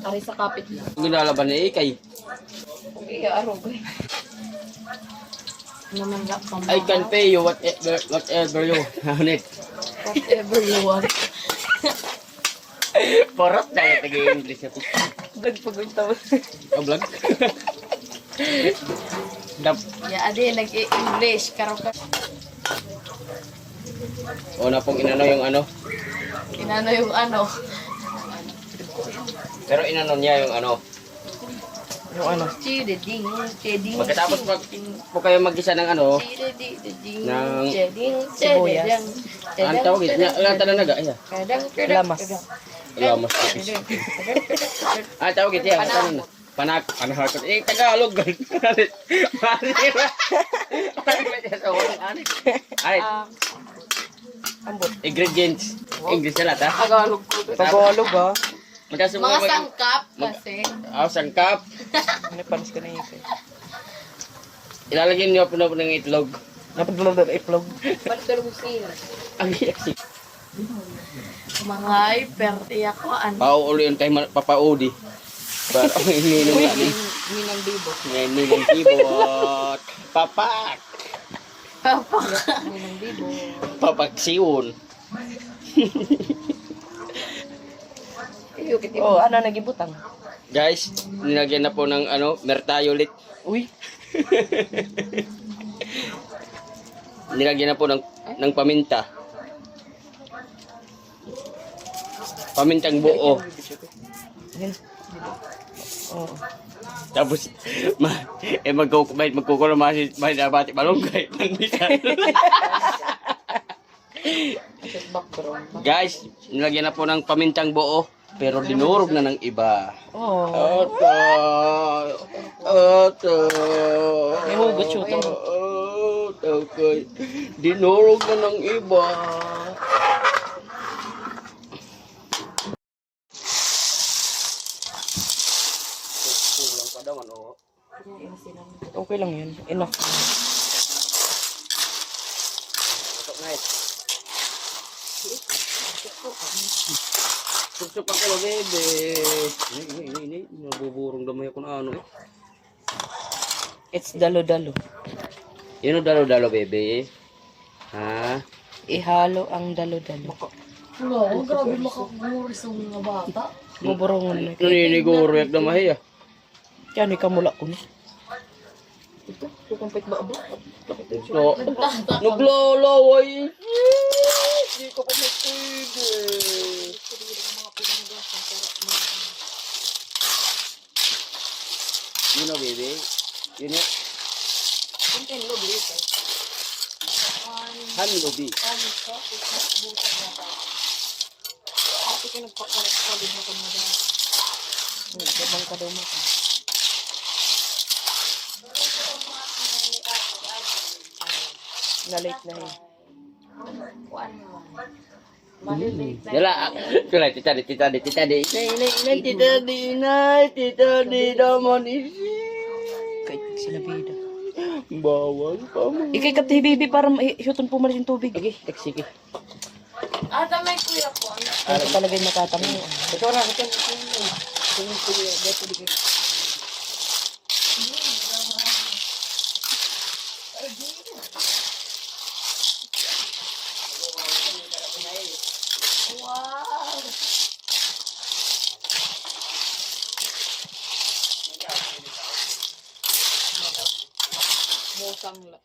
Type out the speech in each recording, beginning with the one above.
Ari sa kapit na. Ginalaban ni Ikay. Okay, arog eh. Naman lang pa. I can pay you whatever you want. Whatever you want. Porot na yung English ito. Vlog pag-untaw. Vlog? Ya, adi, nag-English. Karo ka. O na pong inano yung ano. Inano yung ano. Pero inano niya yung ano. Yung ano? Chididing, chiding. Pagkatapos po kayo mag-isa ng ano. Chididing, ng sibuyas. Ang tawag ito. Ang tananaga. Lamas. Lamas. Ang tawag ito. Panahakot. Tagalog. Ingredients. English na lahat ha? Tagalog ko. Tagalog ha? Mga sangkap kasi. Sangkap. Panis ka na ito. Ilalagyan niyo po na po ng itlog. Napadulog na itlog. Pagkalusin. Ang hiyaksik. Mga hyper. Iyakuan. Pauuli yung tayo papaudi. Para ang ininom natin. Minang bibot. Ninong kibot. Papak. Minang bibot. Papaksiyon. Oh, ano nagibutang? Guys, nilagyan na po ng ano, mertayo ulit. Uy. Nilagyan na po ng paminta. Pamintang buo. Oh. Tapos magkukulo mahit malunggay pangbisan. Guys, nilagyan na po ng pamintang buo pero dinurog na ng iba. Oh. May hugot siya ito. Okay. Dinurog na ng iba. Kulang pa daw ano. Okay lang yun. Enough. Ito na Suksok ako bebe. Ini. Nabuburong damay ako na ano eh. It's dalo-dalo. Yun ang dalo-dalo bebe. Ha? Ihalo ang dalo-dalo. Wala, grabe makakuris ang mga bata. Buburungan na. Naniniguro yak damay ah. Yan, ikamula ko na. Ito, kukumpit ba abo? No. Naglalaway. Hindi ko pa magpwede. Yun o, baby. Yun yun. Hanlobi. Ito ka nagpakalit na kami dahil. Nagkabang ka daw mo. Na-late na yun. Yala. Tulad, tita di. Tita di naman isi. Kahit sila bida. Bawal pa mo. Ikay kapti bibi para ma-shoot pumalis yung tubig. Sige, sige. May kuya ko. Ito talaga yung matatanong. Ito na, ito. Wow! Musang lang.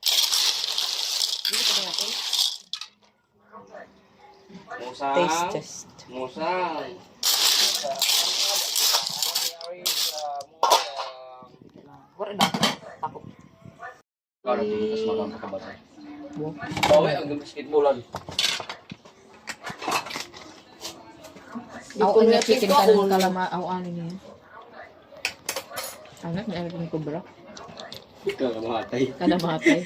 Dito pa natin. Musang. Taste test. Musang. Wala na. Tako. Kalau tumitas magang kakabasa. Bawi ang basketballan. Ako na chicken ka ng kalama. Ano niya. Anak, may alam ko bro. Kalamatay. Kalamatay.